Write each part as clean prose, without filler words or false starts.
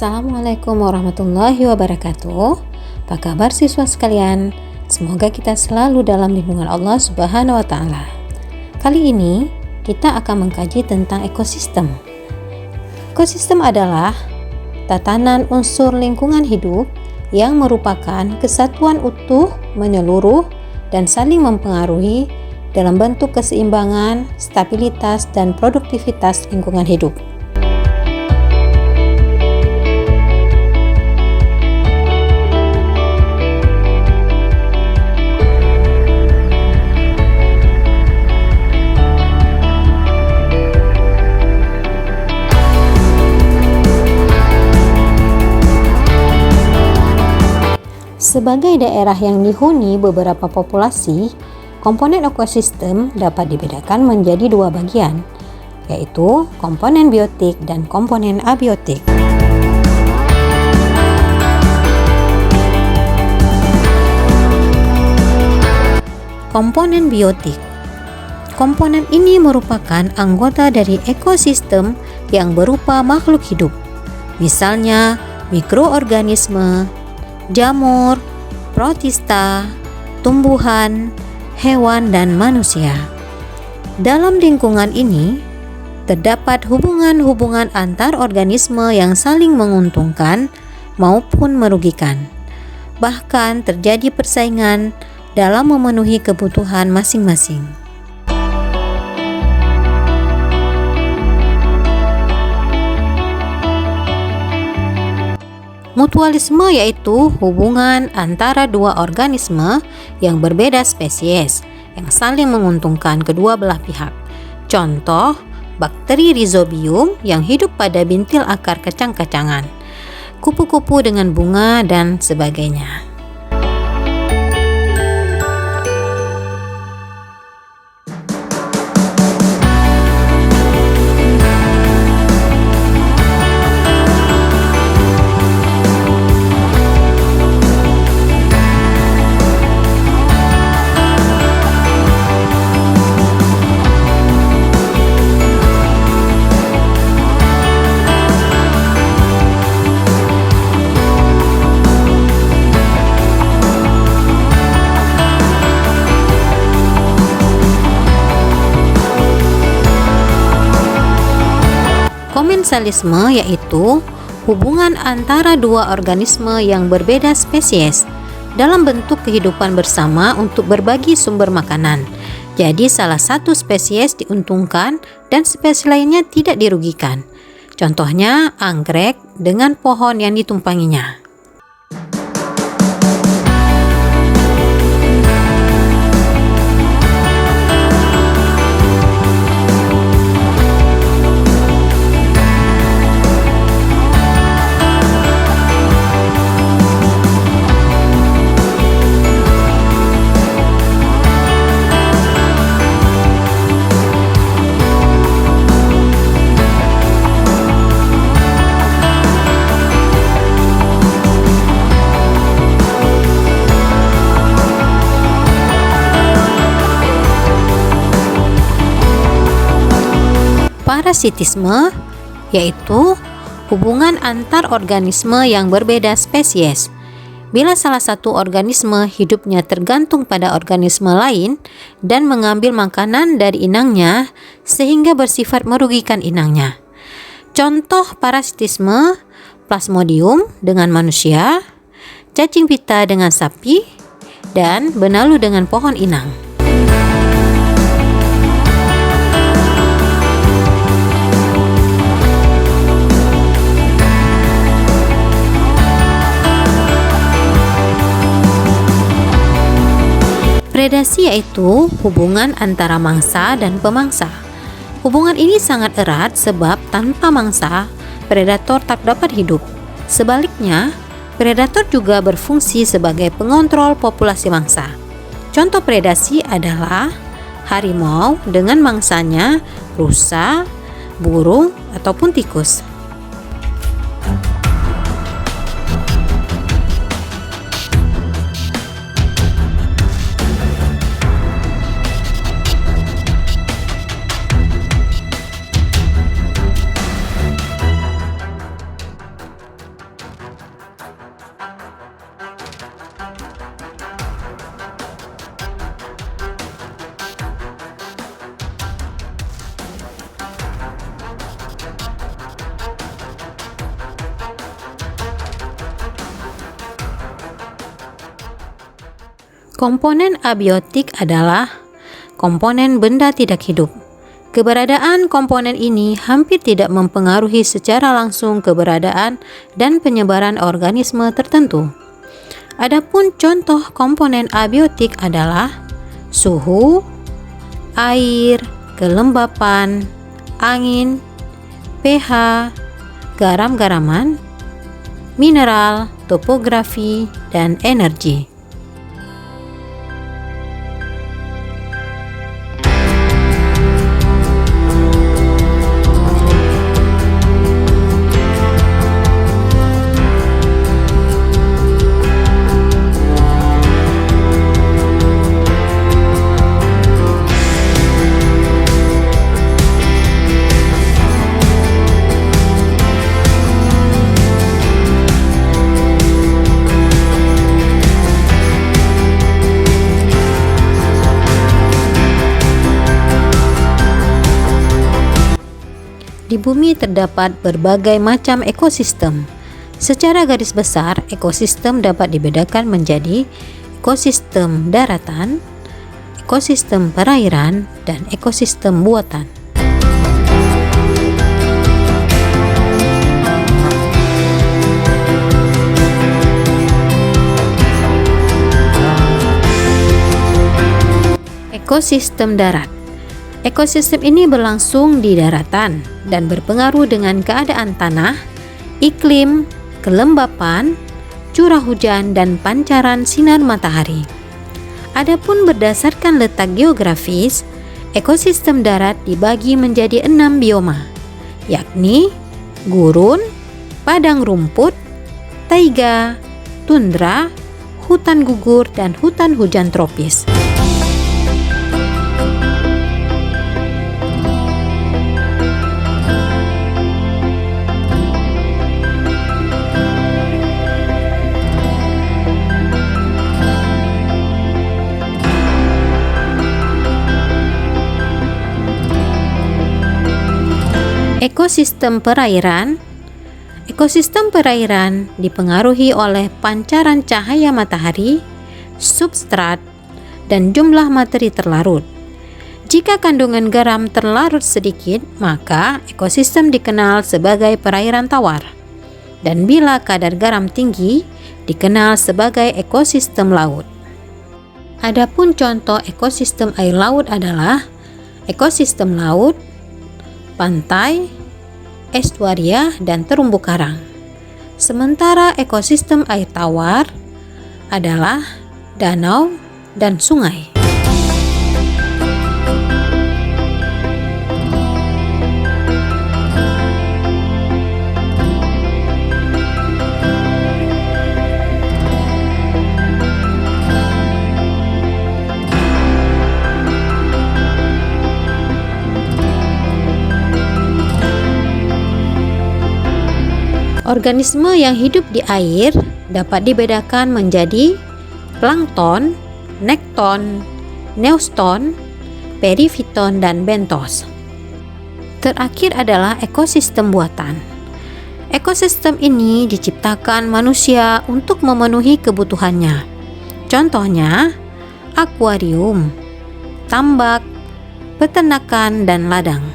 Assalamualaikum warahmatullahi wabarakatuh. Apa kabar siswa sekalian? Semoga kita selalu dalam lindungan Allah Subhanahu wa Ta'ala. Kali ini kita akan mengkaji tentang ekosistem. Ekosistem adalah tatanan unsur lingkungan hidup yang merupakan kesatuan utuh, menyeluruh, dan saling mempengaruhi dalam bentuk keseimbangan, stabilitas, dan produktivitas lingkungan hidup. Sebagai daerah yang dihuni beberapa populasi, komponen ekosistem dapat dibedakan menjadi dua bagian, yaitu komponen biotik dan komponen abiotik. Komponen biotik. Komponen ini merupakan anggota dari ekosistem yang berupa makhluk hidup, misalnya mikroorganisme, jamur, protista, tumbuhan, hewan, dan manusia. Dalam lingkungan ini, terdapat hubungan-hubungan antar organisme yang saling menguntungkan maupun merugikan. Bahkan terjadi persaingan dalam memenuhi kebutuhan masing-masing. Mutualisme yaitu hubungan antara dua organisme yang berbeda spesies yang saling menguntungkan kedua belah pihak. Contoh, bakteri Rhizobium yang hidup pada bintil akar kacang-kacangan, kupu-kupu dengan bunga, dan sebagainya. Komensalisme yaitu hubungan antara dua organisme yang berbeda spesies dalam bentuk kehidupan bersama untuk berbagi sumber makanan. Jadi salah satu spesies diuntungkan dan spesies lainnya tidak dirugikan. Contohnya anggrek dengan pohon yang ditumpanginya. Parasitisme yaitu hubungan antar organisme yang berbeda spesies. Bila salah satu organisme hidupnya tergantung pada organisme lain dan mengambil makanan dari inangnya sehingga bersifat merugikan inangnya. Contoh parasitisme, Plasmodium dengan manusia, cacing pita dengan sapi, dan benalu dengan pohon inang. Predasi yaitu hubungan antara mangsa dan pemangsa. Hubungan ini sangat erat sebab tanpa mangsa, predator tak dapat hidup. Sebaliknya, predator juga berfungsi sebagai pengontrol populasi mangsa. Contoh predasi adalah harimau dengan mangsanya, rusa, burung, ataupun tikus. Komponen abiotik adalah komponen benda tidak hidup. Keberadaan komponen ini hampir tidak mempengaruhi secara langsung keberadaan dan penyebaran organisme tertentu. Adapun contoh komponen abiotik adalah suhu, air, kelembapan, angin, pH, garam-garaman, mineral, topografi, dan energi. Di bumi terdapat berbagai macam ekosistem. Secara garis besar, ekosistem dapat dibedakan menjadi ekosistem daratan, ekosistem perairan, dan ekosistem buatan. Ekosistem darat. Ekosistem ini berlangsung di daratan dan berpengaruh dengan keadaan tanah, iklim, kelembapan, curah hujan, dan pancaran sinar matahari. Adapun berdasarkan letak geografis, ekosistem darat dibagi menjadi 6 bioma, yakni gurun, padang rumput, taiga, tundra, hutan gugur, dan hutan hujan tropis. Ekosistem perairan. Ekosistem perairan dipengaruhi oleh pancaran cahaya matahari, substrat, dan jumlah materi terlarut. Jika kandungan garam terlarut sedikit, maka ekosistem dikenal sebagai perairan tawar. Dan bila kadar garam tinggi, dikenal sebagai ekosistem laut. Adapun contoh ekosistem air laut adalah ekosistem laut, pantai, estuaria, dan terumbu karang. Sementara ekosistem air tawar adalah danau dan sungai. Organisme yang hidup di air dapat dibedakan menjadi plankton, nekton, neuston, perifiton, dan bentos. Terakhir adalah ekosistem buatan. Ekosistem ini diciptakan manusia untuk memenuhi kebutuhannya. Contohnya, akuarium, tambak, peternakan, dan ladang.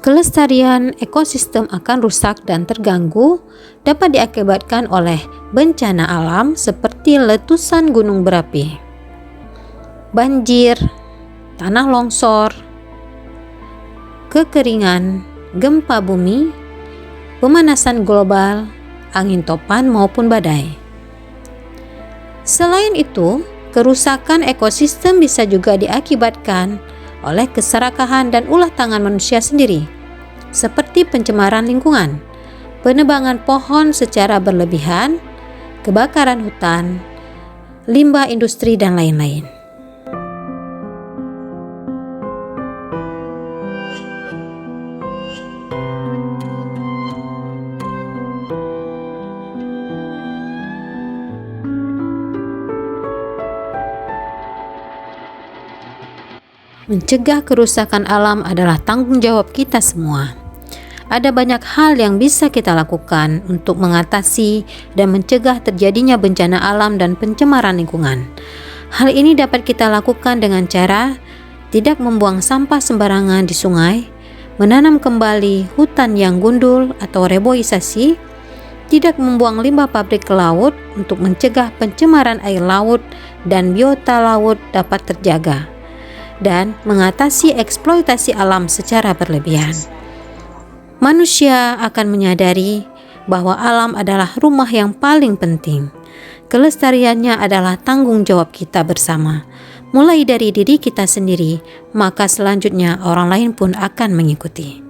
Kelestarian ekosistem akan rusak dan terganggu dapat diakibatkan oleh bencana alam seperti letusan gunung berapi, banjir, tanah longsor, kekeringan, gempa bumi, pemanasan global, angin topan maupun badai. Selain itu, kerusakan ekosistem bisa juga diakibatkan oleh keserakahan dan ulah tangan manusia sendiri, seperti pencemaran lingkungan, penebangan pohon secara berlebihan, kebakaran hutan, limbah industri, dan lain-lain. Mencegah kerusakan alam adalah tanggung jawab kita semua. Ada banyak hal yang bisa kita lakukan untuk mengatasi dan mencegah terjadinya bencana alam dan pencemaran lingkungan. Hal ini dapat kita lakukan dengan cara tidak membuang sampah sembarangan di sungai, menanam kembali hutan yang gundul atau reboisasi, tidak membuang limbah pabrik ke laut untuk mencegah pencemaran air laut dan biota laut dapat terjaga, dan mengatasi eksploitasi alam secara berlebihan. Manusia akan menyadari bahwa alam adalah rumah yang paling penting. Kelestariannya adalah tanggung jawab kita bersama. Mulai dari diri kita sendiri, maka selanjutnya orang lain pun akan mengikuti.